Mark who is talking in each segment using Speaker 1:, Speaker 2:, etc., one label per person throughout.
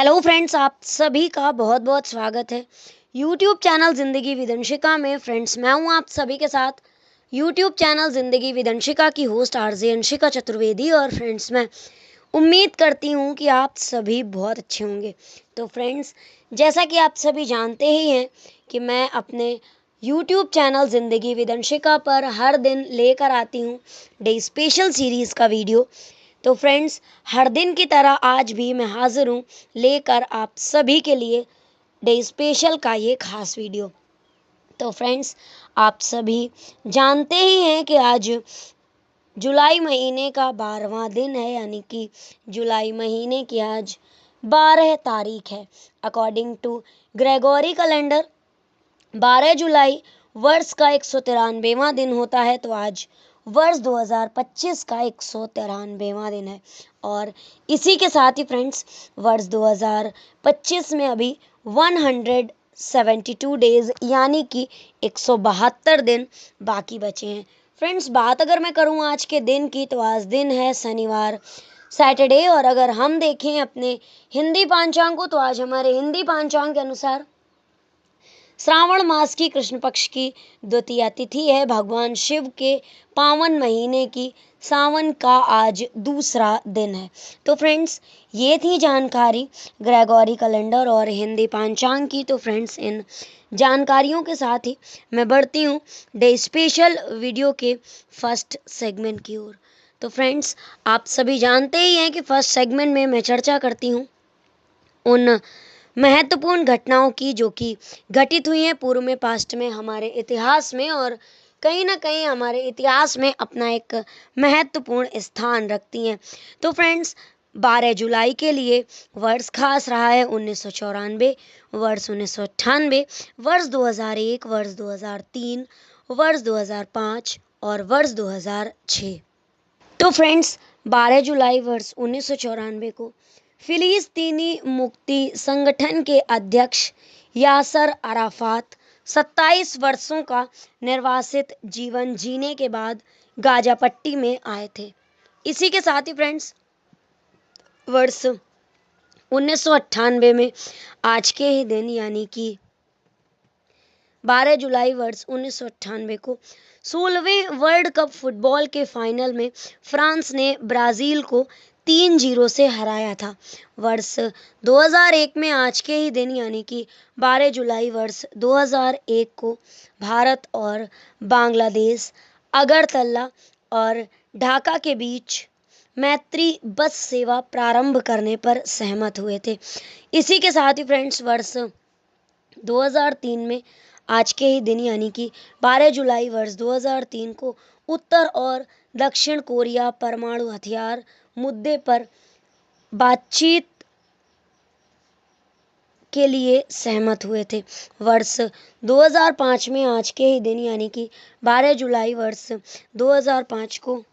Speaker 1: Hello friends, आप सभी का बहुत बहुत स्वागत है यूट्यूब चैनल ज़िंदगी विद अंशिका में। फ्रेंड्स, मैं हूं आप सभी के साथ यूट्यूब चैनल ज़िंदगी विद अंशिका की होस्ट आरजे अंशिका चतुर्वेदी। और फ्रेंड्स, मैं उम्मीद करती हूं कि आप सभी बहुत अच्छे होंगे। तो फ्रेंड्स, जैसा कि आप सभी जानते ही हैं कि मैं अपने यूट्यूब चैनल ज़िंदगी विद अंशिका पर हर दिन लेकर आती हूं डे स्पेशल सीरीज़ का वीडियो। तो फ्रेंड्स, हर दिन की तरह आज भी मैं हाजिर हूँ लेकर आप सभी के लिए डे स्पेशल का ये खास वीडियो। तो फ्रेंड्स, आप सभी जानते ही हैं कि आज जुलाई महीने का 12वां दिन है, यानी कि जुलाई महीने की आज 12 तारीख है। अकॉर्डिंग टू ग्रेगोरी कैलेंडर 12 जुलाई वर्ष का 193वां दिन होता है। तो आज वर्ष 2025 का 193वां दिन है। और इसी के साथ ही फ्रेंड्स, वर्ष 2025 में अभी 172 डेज यानी कि 172 दिन बाकी बचे हैं। फ्रेंड्स, बात अगर मैं करूं आज के दिन की, तो आज दिन है शनिवार, सैटरडे। और अगर हम देखें अपने हिंदी पांचांग को, तो आज हमारे हिंदी पांचांग के अनुसार श्रावण मास की कृष्ण पक्ष की द्वितीया तिथि है। भगवान शिव के पावन महीने की सावन का आज दूसरा दिन है। तो फ्रेंड्स, ये थी जानकारी ग्रेगोरी कैलेंडर और हिंदी पांचांग की। तो फ्रेंड्स, इन जानकारियों के साथ ही मैं बढ़ती हूँ डे स्पेशल वीडियो के फर्स्ट सेगमेंट की ओर। तो फ्रेंड्स, आप सभी जानते ही हैं कि फर्स्ट सेगमेंट में मैं चर्चा करती हूँ उन महत्वपूर्ण घटनाओं की जो कि घटित हुई हैं पूर्व में, पास्ट में, हमारे इतिहास में, और कहीं ना कहीं हमारे इतिहास में अपना एक महत्वपूर्ण स्थान रखती हैं। तो फ्रेंड्स, 12 जुलाई के लिए वर्ष खास रहा है 1994, वर्ष 1998, वर्ष 2001, वर्ष 2003, वर्ष 2005 और वर्ष 2006। तो फ्रेंड्स, 12 जुलाई वर्ष 1994 को फिलिस्तीनी मुक्ति संगठन के अध्यक्ष यासर अराफात 27 वर्षों का निर्वासित जीवन जीने के बाद गाजा पट्टी में आए थे। इसी के साथ ही फ्रेंड्स, वर्ष 1998 में आज के ही दिन यानी कि 12 जुलाई वर्ष 1998 को 16वें वर्ल्ड कप फुटबॉल के फाइनल में फ्रांस ने ब्राज़ील को 3-0 से हराया था। वर्ष 2001 में आज के ही दिन यानी कि 12 जुलाई वर्ष 2001 को भारत और बांग्लादेश अगरतला और ढाका के बीच मैत्री बस सेवा प्रारंभ करने पर सहमत हुए थे। इसी के साथ ही फ्रेंड्स, वर्ष 2003 में आज के ही दिन यानी कि 12 जुलाई वर्ष 2003 को उत्तर और दक्षिण कोरिया परमाणु हथियार मुद्दे पर बातचीत के लिए सहमत हुए थे। वर्ष 2005 में आज के ही दिन यानी कि 12 जुलाई वर्ष 2005 को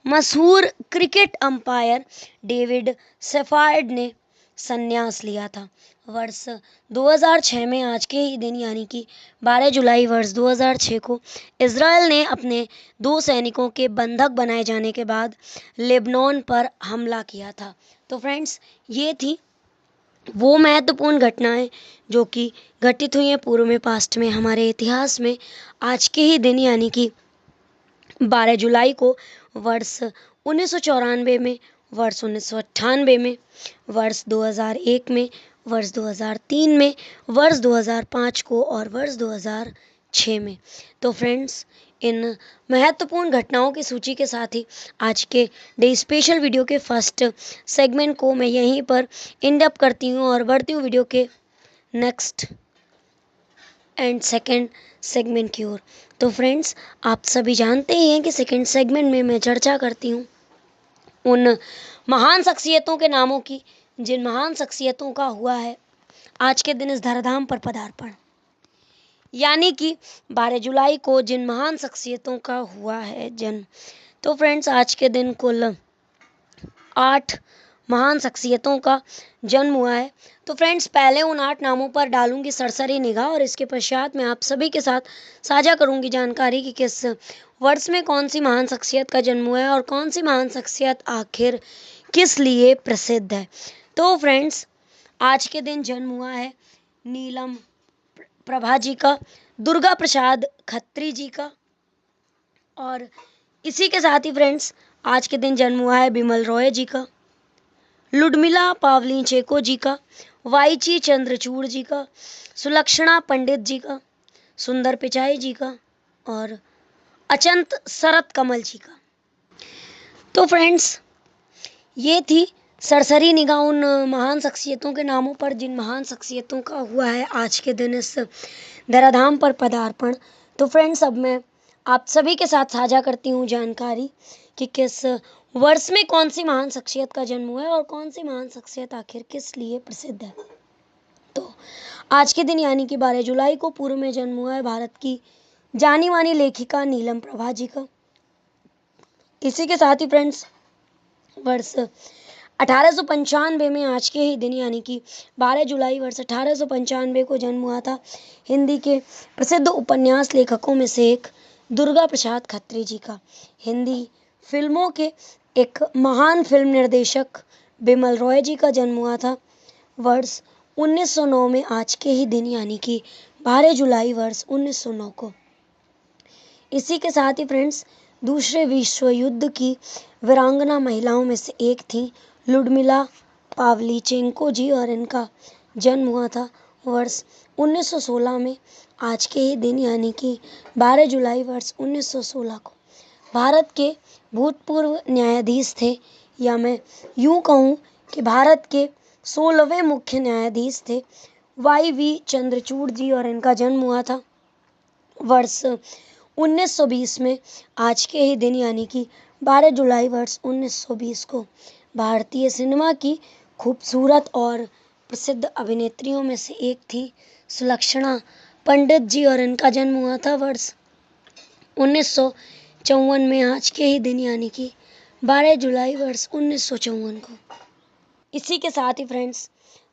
Speaker 1: मशहूर क्रिकेट अंपायर डेविड सेफर्ड ने संन्यास लिया था। वर्ष 2006 में आज के ही दिन यानी कि 12 जुलाई वर्ष 2006 को इजरायल ने अपने 2 सैनिकों के बंधक बनाए जाने के बाद लेबनान पर हमला किया था। तो फ्रेंड्स, ये थी वो महत्वपूर्ण घटनाएं जो कि घटित हुई हैं पूर्व में, पास्ट में, हमारे इतिहास में। आज के ही दिन यानी कि 12 जुलाई को वर्ष 1994 में, वर्ष 1998 में, वर्ष 2001 में, वर्ष 2003 में, वर्ष 2005 को और वर्ष 2006 में। तो फ्रेंड्स, इन महत्वपूर्ण घटनाओं की सूची के साथ ही आज के डे स्पेशल वीडियो के फर्स्ट सेगमेंट को मैं यहीं पर एंड अप करती हूँ और बढ़ती हूँ वीडियो के नेक्स्ट एंड सेकेंड सेगमेंट की ओर। तो फ्रेंड्स, आप सभी जानते ही हैं कि सेकेंड सेगमेंट में मैं चर्चा करती हूँ उन महान शख्सियतों के नामों की जिन महान शख्सियतों का हुआ है आज के दिन इस धराधाम पर पदार्पण, यानी कि 12 जुलाई को जिन महान शख्सियतों का हुआ है जन्म। तो फ्रेंड्स, आज के दिन कुल 8 महान शख्सियतों का जन्म हुआ है। तो फ्रेंड्स, पहले उन 8 नामों पर डालूंगी सरसरी निगाह और इसके पश्चात मैं आप सभी के साथ साझा करूंगी जानकारी कि किस वर्ष में कौन सी महान शख्सियत का जन्म हुआ है और कौन सी महान शख्सियत आखिर किस लिए प्रसिद्ध है। तो फ्रेंड्स, आज के दिन जन्म हुआ है नीलम प्रभा जी का, दुर्गा प्रसाद खत्री जी का। और इसी के साथ ही फ्रेंड्स आज के दिन जन्म हुआ है बिमल रॉय जी का, लुडमिला पावलीचेको जी का, वाईची चंद्रचूड़ जी का, सुलक्षणा पंडित जी का, सुंदर पिचाई जी का और अचंत शरत कमल जी का। तो फ्रेंड्स ये थी सरसरी निगाह उन महान शख्सियतों के नामों पर जिन महान शख्सियतों का हुआ है आज के दिन इस धराधाम पर पदार्पण। तो फ्रेंड्स अब मैं आप सभी के साथ साझा करती हूँ जानकारी कि किस वर्ष में कौन सी महान शख्सियत का जन्म हुआ है और कौन सी महान शख्सियत आखिर किस लिए प्रसिद्ध है। तो आज के दिन यानी कि 12 जुलाई को पूर्व में जन्म हुआ है भारत की जानी मानी लेखिका नीलम प्रभा जी का। इसी के साथ ही फ्रेंड्स वर्ष 1895 में आज के ही दिन यानी कि 12 जुलाई वर्ष 1895 को जन्म हुआ था हिंदी के प्रसिद्ध उपन्यास लेखकों में से एक दुर्गा प्रसाद खत्री जी का। हिंदी फिल्मों के एक महान फिल्म निर्देशक बिमल रॉय जी का जन्म हुआ था वर्ष 1909 में आज के ही दिन यानी कि 12 जुलाई वर्ष 1909 को। इसी के साथ ही फ्रेंड्स दूसरे विश्व युद्ध की वीरांगना महिलाओं में से एक थी लुडमिला पावलीचेंको जी और इनका जन्म हुआ था वर्ष 1916 में आज के ही दिन यानी कि 12 जुलाई वर्ष 1916 को। भारत के भूतपूर्व न्यायाधीश थे, या मैं यूं कहूं कि भारत के 16वें मुख्य न्यायाधीश थे वाई चंद्रचूड़ जी और इनका जन्म हुआ था वर्ष 1920 में आज के ही दिन यानी कि 12 जुलाई वर्ष 1920 को। भारतीय सिनेमा की खूबसूरत और प्रसिद्ध अभिनेत्रियों में से एक थी सुलक्षणा पंडित जी और इनका जन्म हुआ था वर्ष 1954 में आज के ही दिन यानी कि 12 जुलाई वर्ष 1954 को। इसी के साथ ही फ्रेंड्स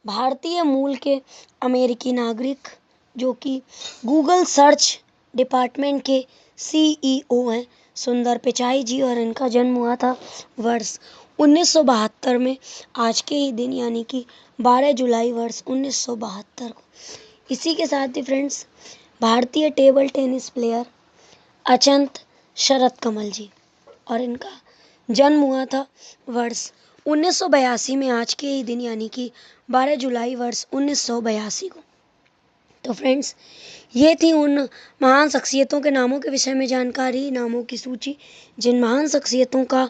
Speaker 1: भारतीय मूल के अमेरिकी नागरिक जो कि गूगल सर्च डिपार्टमेंट के CEO हैं सुंदर पिचाई जी और इनका जन्म हुआ था वर्ष 1972 में आज के ही दिन यानी कि 12 जुलाई वर्ष 1972 को। इसी के साथ ही फ्रेंड्स भारतीय table tennis player Achanta Sharath Kamal जी और इनका जन्म हुआ था वर्ष 1982 में आज के ही दिन यानी कि 12 जुलाई वर्ष 1982 को। तो फ्रेंड्स ये थी उन महान शख्सियतों के नामों के विषय में जानकारी, नामों की सूची जिन महान शख्सियतों का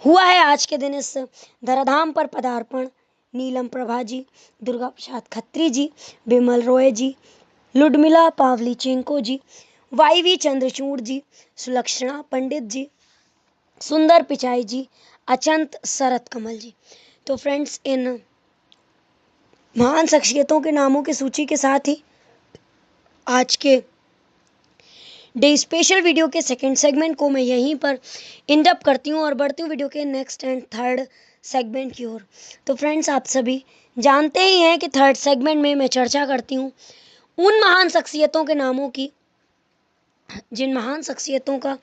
Speaker 1: हुआ है आज के दिन इस धराधाम पर पदार्पण। नीलम प्रभा जी, दुर्गा प्रसाद खत्री जी, बिमल रॉय जी, लुडमिला पावलीचेंको जी, वाई चंद्रचूड़ जी, सुलक्षणा पंडित जी, सुंदर पिचाई जी, अचंत शरत कमल जी। तो फ्रेंड्स इन महान शख्सियतों के नामों की सूची के साथ ही आज के डे स्पेशल वीडियो के सेकंड सेगमेंट को मैं यहीं पर एंड अप करती हूँ और बढ़ती हूँ वीडियो के नेक्स्ट एंड थर्ड सेगमेंट की ओर। तो फ्रेंड्स आप सभी जानते ही हैं कि थर्ड सेगमेंट में मैं चर्चा करती हूँ उन महान शख्सियतों के नामों की जिन महान शख्सियतों का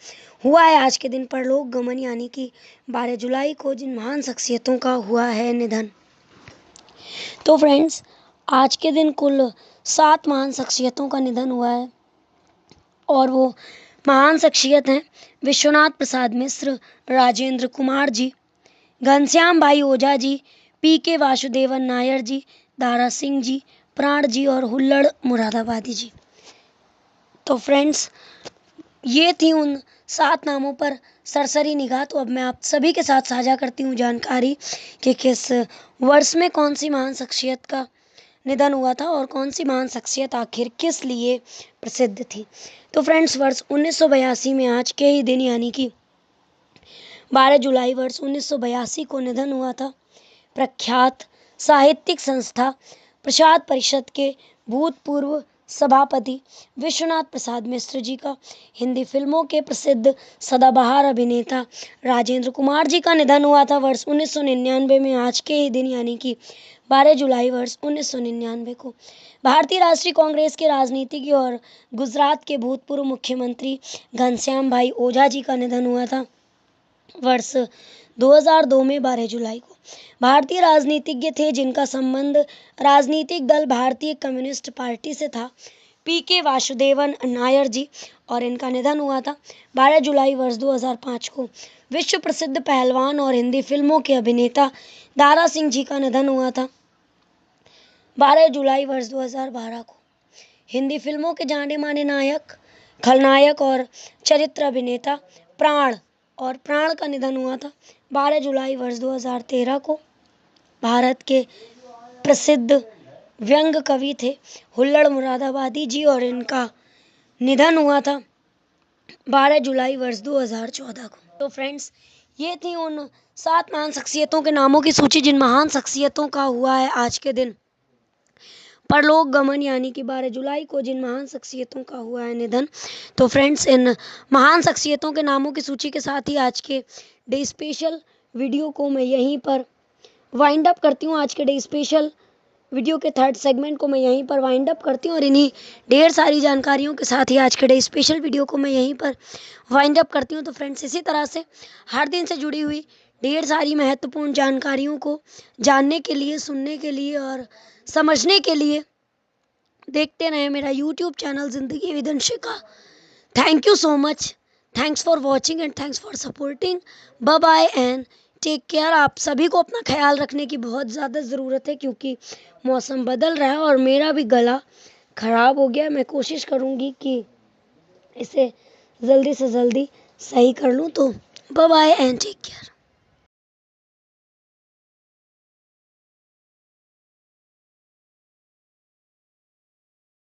Speaker 1: हुआ है आज के दिन परलोक गमन यानी कि 12 जुलाई को जिन महान शख्सियतों का हुआ है निधन। तो फ्रेंड्स आज के दिन कुल 7 महान शख्सियतों का निधन हुआ है और वो महान शख्सियत हैं विश्वनाथ प्रसाद मिश्र, राजेंद्र कुमार जी, घनश्याम भाई ओझा जी, PK वासुदेवन नायर जी, दारा सिंह जी, प्राण जी और हुल्लड़ मुरादाबादी जी। तो फ्रेंड्स ये थी उन 7 नामों पर सरसरी निगाह। तो अब मैं आप सभी के साथ साझा करती हूँ जानकारी कि किस वर्ष में कौन सी महान शख्सियत का निधन हुआ था और कौन सी महान शख्सियत आखिर किस लिए प्रसिद्ध थी। तो फ्रेंड्स वर्ष 1982 में आज के ही दिन यानी कि 12 जुलाई वर्ष 1982 को निधन हुआ था प्रख्यात साहित्यिक संस्था प्रसाद परिषद के भूतपूर्व सभापति विश्वनाथ प्रसाद मिश्र जी का। हिंदी फिल्मों के प्रसिद्ध सदाबहार अभिनेता राजेंद्र कुमार जी का निधन हुआ था वर्ष 1999 में आज के ही दिन यानी कि 12 जुलाई वर्ष 1999 को। भारतीय राष्ट्रीय कांग्रेस के राजनीतिज्ञ और गुजरात के भूतपूर्व मुख्यमंत्री घनश्याम भाई ओझा जी का निधन हुआ था वर्ष 2002 में 12 जुलाई को। भारतीय राजनीतिज्ञ थे जिनका संबंध राजनीतिक दल भारतीय कम्युनिस्ट पार्टी से था, पीके वासुदेवन नायर जी, और इनका निधन हुआ था 12 जुलाई वर्ष 2005 को। विश्व प्रसिद्ध पहलवान और हिंदी फिल्मों के अभिनेता दारा सिंह जी का निधन हुआ था 12 जुलाई वर्ष 2012 को। हिंदी फिल्मों के जाने माने नायक, खलनायक और चरित्र अभिनेता प्राण का निधन हुआ था 12 जुलाई वर्ष 2013 को। भारत के प्रसिद्ध व्यंग कवि थे हुल्लड़ मुरादाबादी जी, और इनका निधन हुआ था 12 जुलाई वर्ष 2014 को। तो फ्रेंड्स, ये थी उन 7 महान शख्सियतों के नामों की सूची जिन महान शख्सियतों का हुआ है आज के दिन परलोक गमन, यानी कि 12 जुलाई को जिन महान शख्सियतों का हुआ है निधन। तो फ्रेंड्स, इन महान शख्सियतों के नामों की सूची के साथ ही आज के डे स्पेशल वीडियो को मैं यहीं पर वाइंड अप करती हूँ। आज के डे स्पेशल वीडियो के 3rd सेगमेंट को मैं यहीं पर वाइंड अप करती हूँ, और इन्हीं ढेर सारी जानकारियों के साथ ही आज के डे स्पेशल वीडियो को मैं यहीं पर वाइंड अप करती हूँ। तो फ्रेंड्स, इसी तरह से हर दिन से जुड़ी हुई ढेर सारी महत्वपूर्ण जानकारियों को जानने के लिए, सुनने के लिए और समझने के लिए देखते रहें मेरा YouTube channel Zindagi with Anshika. Thank you so much, thanks for watching and thanks for supporting. Bye bye and take care. आप सभी को अपना ख्याल रखने की बहुत ज़्यादा ज़रूरत है, क्योंकि मौसम बदल रहा है और मेरा भी गला ख़राब हो गया है। मैं कोशिश करूँगी कि इसे जल्दी से जल्दी सही कर लूँ। तो bye bye and take care.